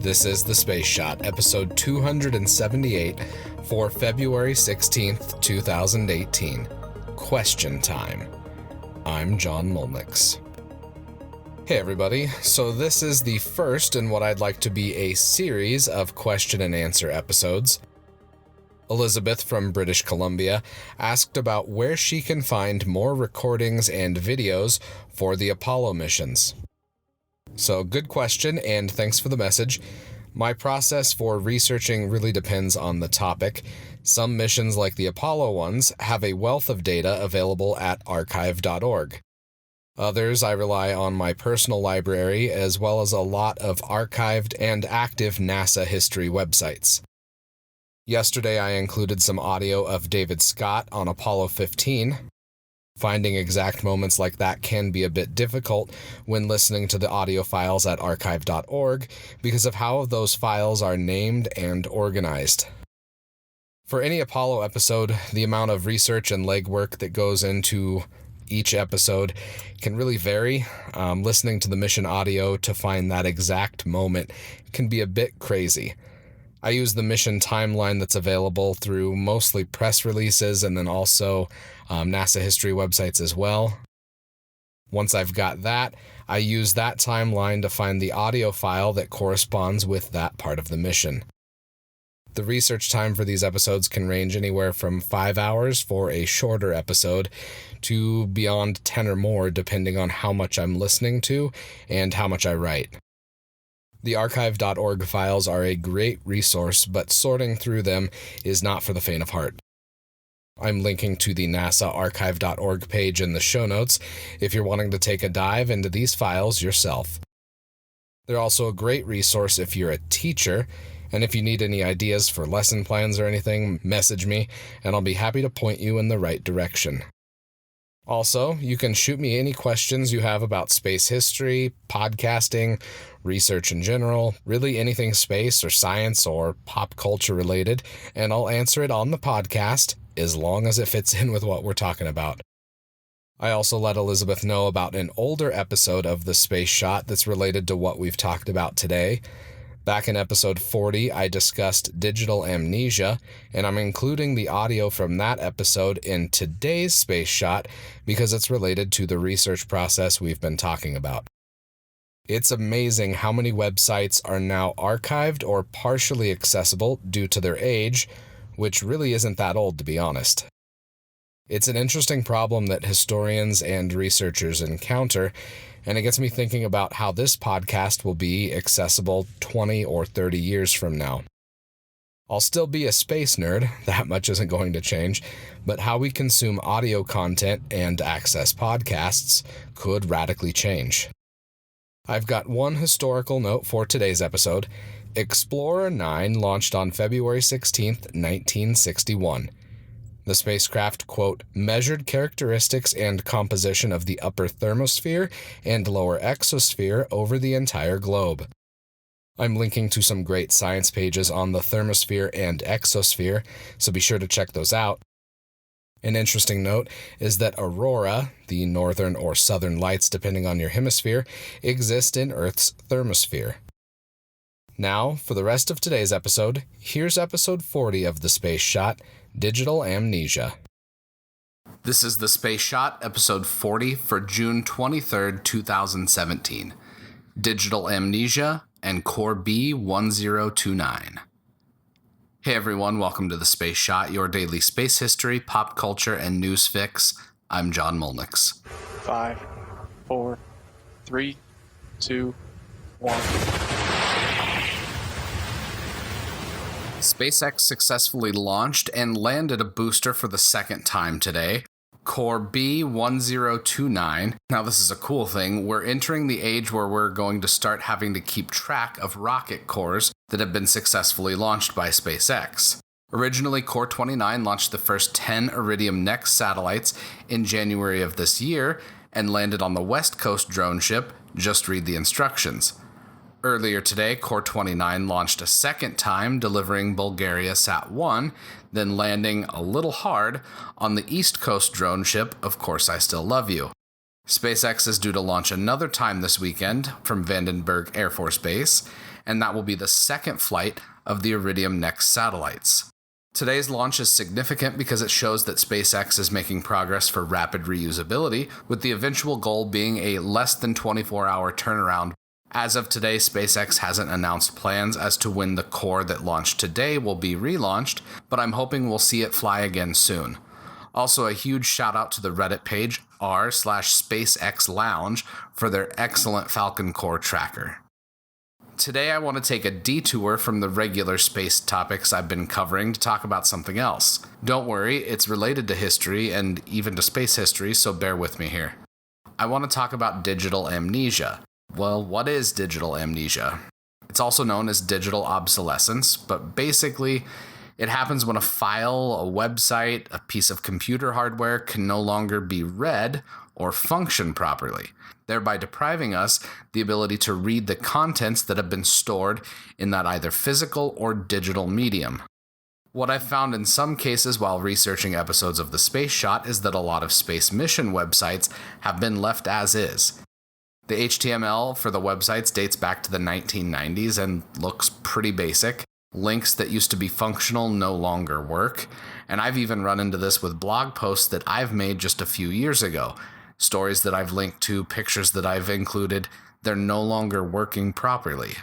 This is The Space Shot, episode 278 for February 16th, 2018. Question time. I'm John Molnix. Hey everybody, so this is the first in what I'd like to be a series of question and answer episodes. Elisabeth from British Columbia asked about where she can find more recordings and videos for the Apollo missions. So, good question, and thanks for the message. My process for researching really depends on the topic. Some missions, like the Apollo ones, have a wealth of data available at archive.org. Others, I rely on my personal library, as well as a lot of archived and active NASA history websites. Yesterday, I included some audio of David Scott on Apollo 15. Finding exact moments like that can be a bit difficult when listening to the audio files at archive.org because of how those files are named and organized. For any Apollo episode, the amount of research and legwork that goes into each episode can really vary. Listening to the mission audio to find that exact moment can be a bit crazy. I use the mission timeline that's available through mostly press releases and then also NASA history websites as well. Once I've got that, I use that timeline to find the audio file that corresponds with that part of the mission. The research time for these episodes can range anywhere from 5 hours for a shorter episode to beyond 10 or more, depending on how much I'm listening to and how much I write. The archive.org files are a great resource, but sorting through them is not for the faint of heart. I'm linking to the NASA archive.org page in the show notes if you're wanting to take a dive into these files yourself. They're also a great resource if you're a teacher, and if you need any ideas for lesson plans or anything, message me, and I'll be happy to point you in the right direction. Also, you can shoot me any questions you have about space history, podcasting, research in general, really anything space or science or pop culture related, and I'll answer it on the podcast as long as it fits in with what we're talking about. I also let Elisabeth know about an older episode of The Space Shot that's related to what we've talked about today. Back in episode 40, I discussed digital amnesia, and I'm including the audio from that episode in today's Space Shot because it's related to the research process we've been talking about. It's amazing how many websites are now archived or partially accessible due to their age, which really isn't that old, to be honest. It's an interesting problem that historians and researchers encounter, and it gets me thinking about how this podcast will be accessible 20 or 30 years from now. I'll still be a space nerd, that much isn't going to change, but how we consume audio content and access podcasts could radically change. I've got one historical note for today's episode. Explorer 9 launched on February 16th, 1961. The spacecraft, quote, measured characteristics and composition of the upper thermosphere and lower exosphere over the entire globe. I'm linking to some great science pages on the thermosphere and exosphere, so be sure to check those out. An interesting note is that aurora, the northern or southern lights depending on your hemisphere, exist in Earth's thermosphere. Now, for the rest of today's episode, here's episode 40 of The Space Shot, Digital Amnesia. This is The Space Shot, episode 40 for June 23rd, 2017. Digital Amnesia and Core B1029. Hey everyone, welcome to The Space Shot, your daily space history, pop culture, and news fix. I'm John Molnix. 5, 4, 3, 2, 1. SpaceX successfully launched and landed a booster for the second time today, Core B1029. Now this is a cool thing. We're entering the age where we're going to start having to keep track of rocket cores that have been successfully launched by SpaceX. Originally, Core 29 launched the first 10 Iridium NEXT satellites in January of this year and landed on the West Coast drone ship. Just read the instructions. Earlier today, Core 29 launched a second time, delivering Bulgaria Sat-1, then landing a little hard on the East Coast drone ship, Of Course I Still Love You. SpaceX is due to launch another time this weekend from Vandenberg Air Force Base, and that will be the second flight of the Iridium NEXT satellites. Today's launch is significant because it shows that SpaceX is making progress for rapid reusability, with the eventual goal being a less than 24-hour turnaround. As of today, SpaceX hasn't announced plans as to when the core that launched today will be relaunched, but I'm hoping we'll see it fly again soon. Also, a huge shout out to the Reddit page r/SpaceX Lounge for their excellent Falcon core tracker. Today I want to take a detour from the regular space topics I've been covering to talk about something else. Don't worry, it's related to history and even to space history, so bear with me here. I want to talk about digital amnesia. Well, what is digital amnesia? It's also known as digital obsolescence, but basically, it happens when a file, a website, a piece of computer hardware can no longer be read or function properly, thereby depriving us the ability to read the contents that have been stored in that either physical or digital medium. What I've found in some cases while researching episodes of The Space Shot is that a lot of space mission websites have been left as is. The HTML for the websites dates back to the 1990s and looks pretty basic. Links that used to be functional no longer work, and I've even run into this with blog posts that I've made just a few years ago. Stories that I've linked to, pictures that I've included, they're no longer working properly.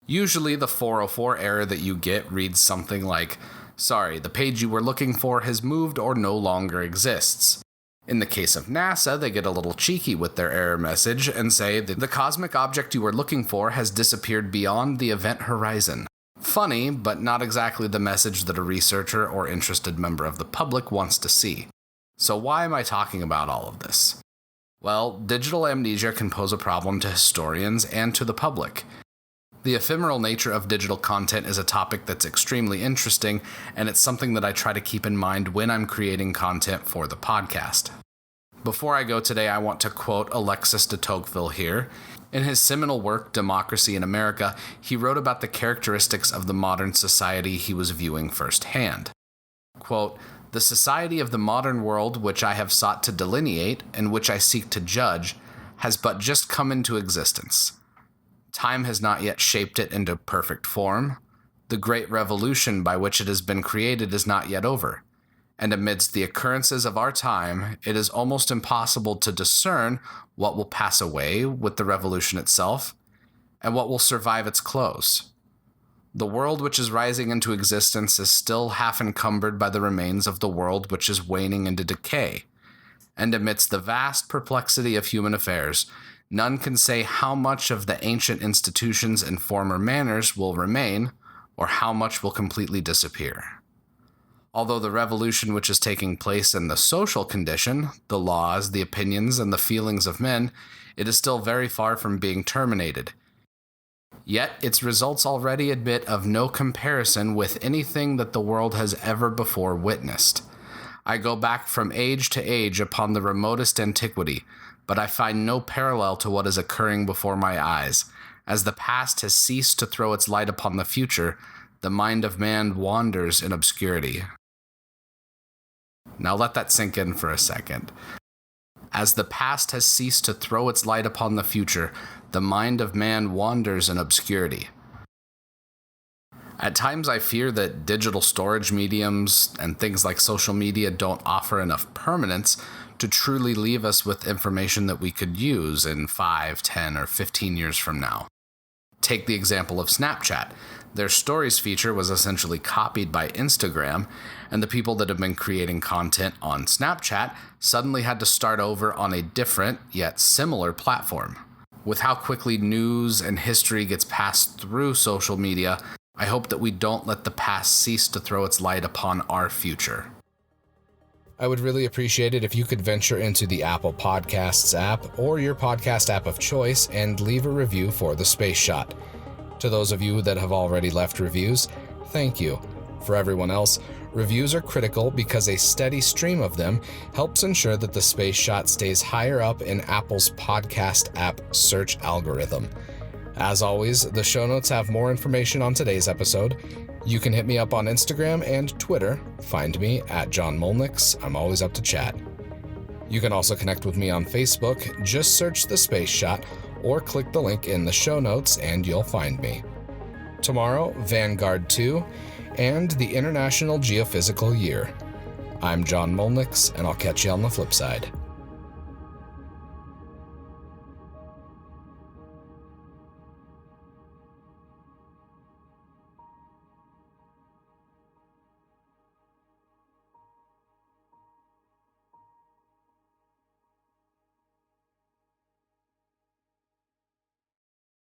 Usually the 404 error that you get reads something like, "Sorry, the page you were looking for has moved or no longer exists." In the case of NASA, they get a little cheeky with their error message and say that the cosmic object you were looking for has disappeared beyond the event horizon. Funny, but not exactly the message that a researcher or interested member of the public wants to see. So why am I talking about all of this? Well, digital amnesia can pose a problem to historians and to the public. The ephemeral nature of digital content is a topic that's extremely interesting, and it's something that I try to keep in mind when I'm creating content for the podcast. Before I go today, I want to quote Alexis de Tocqueville here. In his seminal work, Democracy in America, he wrote about the characteristics of the modern society he was viewing firsthand. Quote, "The society of the modern world which I have sought to delineate and which I seek to judge has but just come into existence. Time has not yet shaped it into perfect form. The great revolution by which it has been created is not yet over. And amidst the occurrences of our time, it is almost impossible to discern what will pass away with the revolution itself and what will survive its close. The world which is rising into existence is still half encumbered by the remains of the world which is waning into decay. And amidst the vast perplexity of human affairs, none can say how much of the ancient institutions and former manners will remain, or how much will completely disappear. Although the revolution which is taking place in the social condition, the laws, the opinions, and the feelings of men, it is still very far from being terminated. Yet its results already admit of no comparison with anything that the world has ever before witnessed. I go back from age to age upon the remotest antiquity, but I find no parallel to what is occurring before my eyes. As the past has ceased to throw its light upon the future, the mind of man wanders in obscurity." Now let that sink in for a second. As the past has ceased to throw its light upon the future, the mind of man wanders in obscurity. At times I fear that digital storage mediums and things like social media don't offer enough permanence to truly leave us with information that we could use in 5, 10, or 15 years from now. Take the example of Snapchat. Their stories feature was essentially copied by Instagram, and the people that have been creating content on Snapchat suddenly had to start over on a different, yet similar platform. With how quickly news and history gets passed through social media, I hope that we don't let the past cease to throw its light upon our future. I would really appreciate it if you could venture into the Apple Podcasts app or your podcast app of choice and leave a review for The Space Shot. To those of you that have already left reviews, thank you. For everyone else, reviews are critical because a steady stream of them helps ensure that The Space Shot stays higher up in Apple's podcast app search algorithm. As always, the show notes have more information on today's episode. You can hit me up on Instagram and Twitter. Find me at John Molnix. I'm always up to chat. You can also connect with me on Facebook. Just search The Space Shot or click the link in the show notes and you'll find me. tomorrow, Vanguard 2, and the International Geophysical Year. I'm John Molnix, and I'll catch you on the flip side.